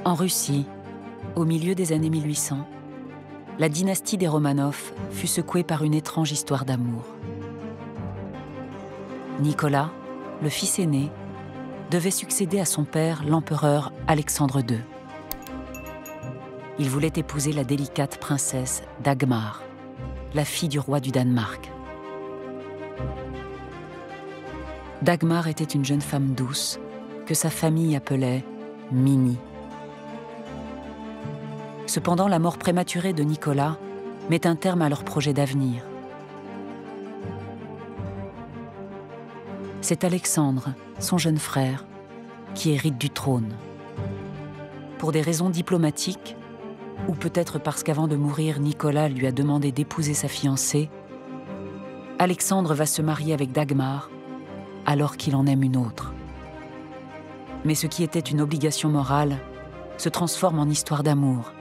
En Russie, au milieu des années 1800, la dynastie des Romanov fut secouée par une étrange histoire d'amour. Nicolas, le fils aîné, devait succéder à son père, l'empereur Alexandre II. Il voulait épouser la délicate princesse Dagmar, la fille du roi du Danemark. Dagmar était une jeune femme douce que sa famille appelait Mini. Cependant, la mort prématurée de Nicolas met un terme à leur projet d'avenir. C'est Alexandre, son jeune frère, qui hérite du trône. Pour des raisons diplomatiques, ou peut-être parce qu'avant de mourir, Nicolas lui a demandé d'épouser sa fiancée, Alexandre va se marier avec Dagmar alors qu'il en aime une autre. Mais ce qui était une obligation morale se transforme en histoire d'amour.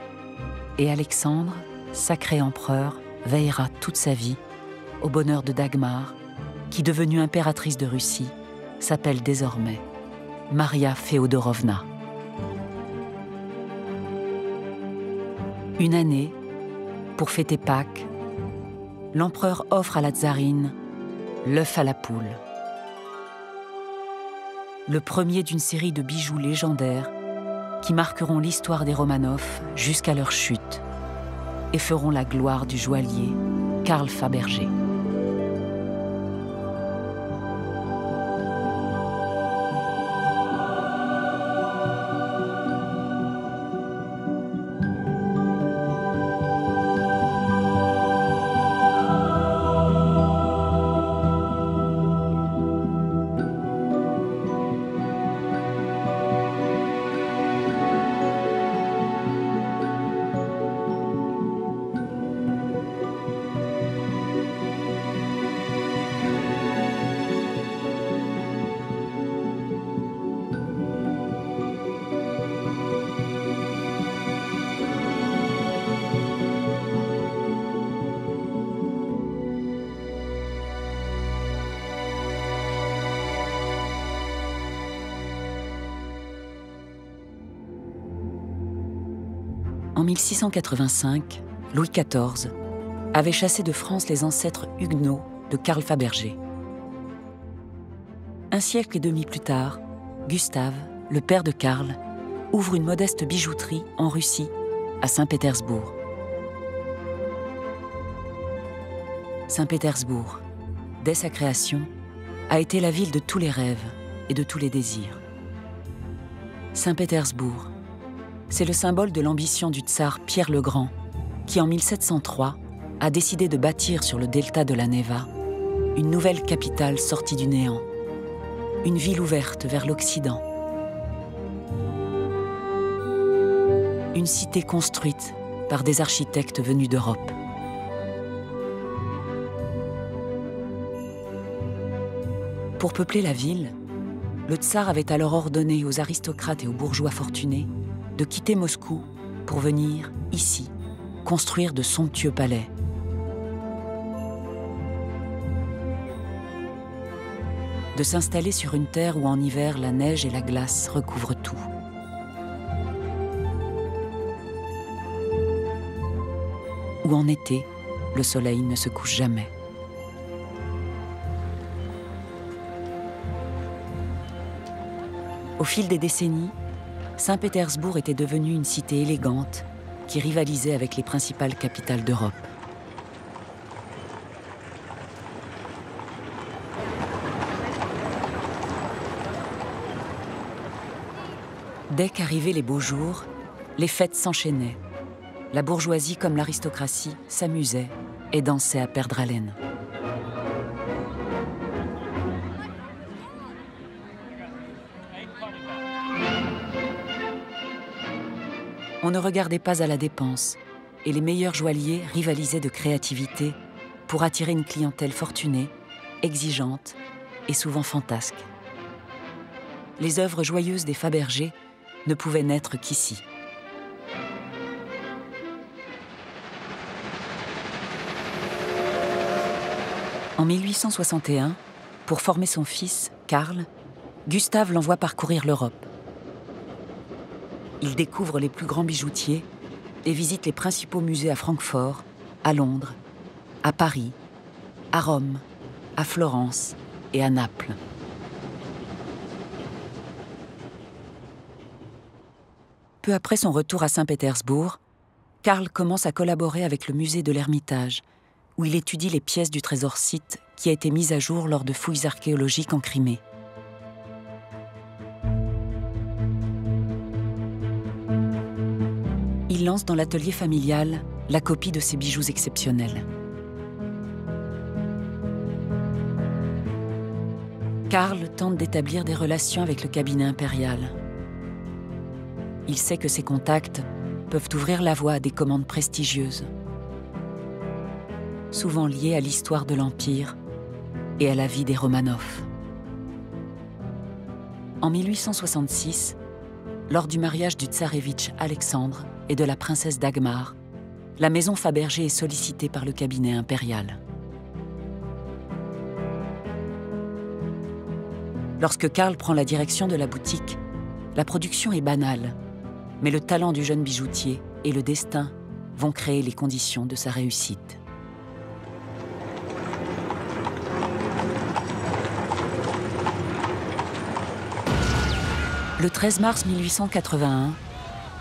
Et Alexandre, sacré empereur, veillera toute sa vie au bonheur de Dagmar, qui, devenue impératrice de Russie, s'appelle désormais Maria Féodorovna. Une année, pour fêter Pâques, l'empereur offre à la tsarine l'œuf à la poule. Le premier d'une série de bijoux légendaires qui marqueront l'histoire des Romanov jusqu'à leur chute et feront la gloire du joaillier Carl Fabergé. En 1685, Louis XIV avait chassé de France les ancêtres huguenots de Carl Fabergé. Un siècle et demi plus tard, Gustave, le père de Karl, ouvre une modeste bijouterie en Russie, à Saint-Pétersbourg. Saint-Pétersbourg, dès sa création, a été la ville de tous les rêves et de tous les désirs. Saint-Pétersbourg, c'est le symbole de l'ambition du tsar Pierre le Grand, qui en 1703 a décidé de bâtir sur le delta de la Neva une nouvelle capitale sortie du néant, une ville ouverte vers l'Occident, une cité construite par des architectes venus d'Europe. Pour peupler la ville, le tsar avait alors ordonné aux aristocrates et aux bourgeois fortunés de quitter Moscou pour venir, ici, construire de somptueux palais. De s'installer sur une terre où en hiver la neige et la glace recouvrent tout. Où en été, le soleil ne se couche jamais. Au fil des décennies, Saint-Pétersbourg était devenue une cité élégante qui rivalisait avec les principales capitales d'Europe. Dès qu'arrivaient les beaux jours, les fêtes s'enchaînaient. La bourgeoisie comme l'aristocratie s'amusait et dansait à perdre haleine. On ne regardait pas à la dépense, et les meilleurs joailliers rivalisaient de créativité pour attirer une clientèle fortunée, exigeante et souvent fantasque. Les œuvres joyeuses des Fabergé ne pouvaient naître qu'ici. En 1861, pour former son fils, Karl, Gustave l'envoie parcourir l'Europe. Il découvre les plus grands bijoutiers et visite les principaux musées à Francfort, à Londres, à Paris, à Rome, à Florence et à Naples. Peu après son retour à Saint-Pétersbourg, Karl commence à collaborer avec le musée de l'Ermitage, où il étudie les pièces du trésor scythe qui a été mis à jour lors de fouilles archéologiques en Crimée. Il lance dans l'atelier familial la copie de ces bijoux exceptionnels. Karl tente d'établir des relations avec le cabinet impérial. Il sait que ces contacts peuvent ouvrir la voie à des commandes prestigieuses, souvent liées à l'histoire de l'Empire et à la vie des Romanov. En 1866, lors du mariage du tsarévitch Alexandre et de la princesse Dagmar, la maison Fabergé est sollicitée par le cabinet impérial. Lorsque Karl prend la direction de la boutique, la production est banale, mais le talent du jeune bijoutier et le destin vont créer les conditions de sa réussite. Le 13 mars 1881,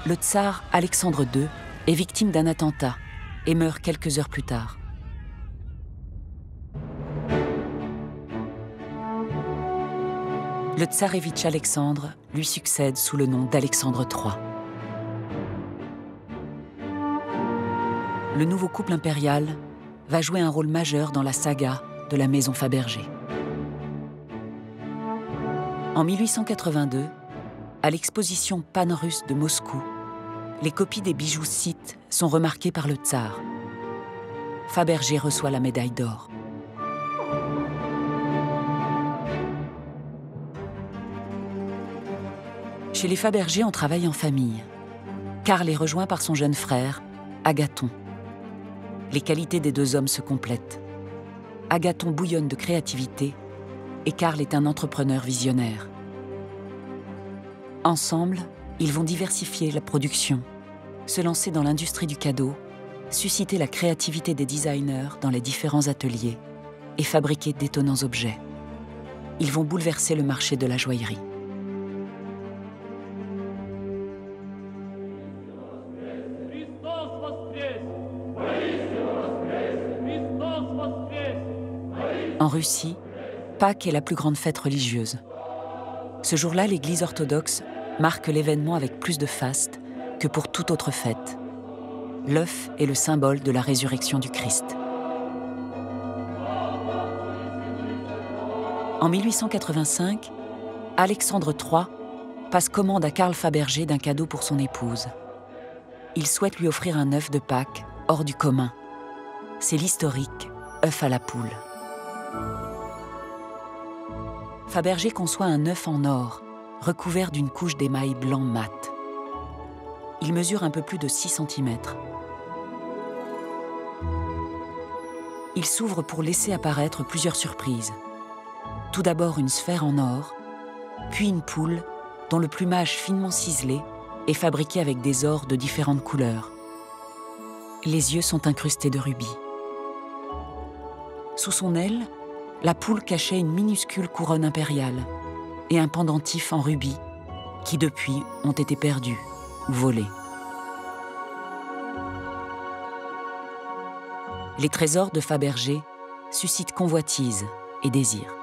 le tsar Alexandre II est victime d'un attentat et meurt quelques heures plus tard. Le tsarévitch Alexandre lui succède sous le nom d'Alexandre III. Le nouveau couple impérial va jouer un rôle majeur dans la saga de la maison Fabergé. En 1882, à l'exposition pan-russe de Moscou, les copies des bijoux scythes sont remarquées par le tsar. Fabergé reçoit la médaille d'or. Chez les Fabergé, on travaille en famille. Karl est rejoint par son jeune frère, Agathon. Les qualités des deux hommes se complètent. Agathon bouillonne de créativité et Karl est un entrepreneur visionnaire. Ensemble, ils vont diversifier la production, se lancer dans l'industrie du cadeau, susciter la créativité des designers dans les différents ateliers et fabriquer d'étonnants objets. Ils vont bouleverser le marché de la joaillerie. En Russie, Pâques est la plus grande fête religieuse. Ce jour-là, l'Église orthodoxe marque l'événement avec plus de faste que pour toute autre fête. L'œuf est le symbole de la résurrection du Christ. En 1885, Alexandre III passe commande à Karl Fabergé d'un cadeau pour son épouse. Il souhaite lui offrir un œuf de Pâques hors du commun. C'est l'historique œuf à la poule. Fabergé conçoit un œuf en or, recouvert d'une couche d'émail blanc mat. Il mesure un peu plus de 6 cm. Il s'ouvre pour laisser apparaître plusieurs surprises. Tout d'abord une sphère en or, puis une poule dont le plumage finement ciselé est fabriqué avec des ors de différentes couleurs. Les yeux sont incrustés de rubis. Sous son aile, la poule cachait une minuscule couronne impériale et un pendentif en rubis qui, depuis, ont été perdus ou volés. Les trésors de Fabergé suscitent convoitise et désir.